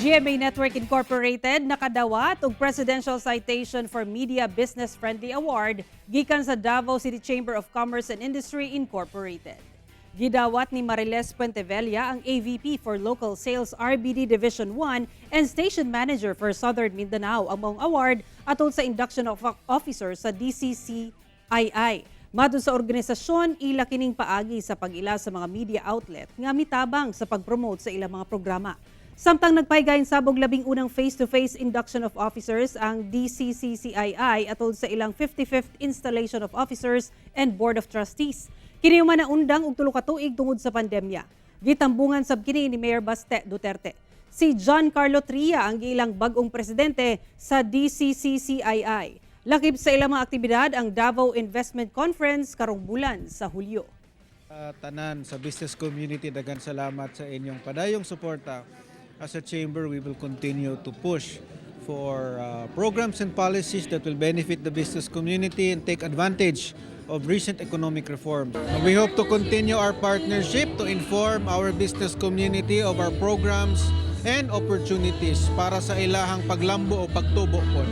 GMA Network Incorporated nakadawat og Presidential Citation for Media Business Friendly Award gikan sa Davao City Chamber of Commerce and Industry Incorporated. Gidawat ni Mariles Puentevella ang AVP for Local Sales RBD Division 1 and Station Manager for Southern Mindanao ang maong award atol sa induction of officer sa DCCII. Madun sa organisasyon, ila kining paagi sa pag-ila sa mga media outlet nga mitabang sa pag-promote sa ilang mga programa. Samtang nagpaygayon sabog labing unang face-to-face induction of officers ang DCCCII atol sa ilang 55th installation of officers and board of trustees. Kini man naundang og tulo ka tuig tungod sa pandemya. Gitambungan sab kini ni Mayor Baste Duterte. Si John Carlo Tria ang ilang bag-ong presidente sa DCCCII. Lakip sa ilang mga aktibidad ang Davao Investment Conference karong bulan sa Hulyo. Tanan sa business community, daghang salamat sa inyong padayong suporta. As a chamber, we will continue to push for programs and policies that will benefit the business community and take advantage of recent economic reforms. We hope to continue our partnership to inform our business community of our programs and opportunities para sa ilahang paglambo o pagtubo po.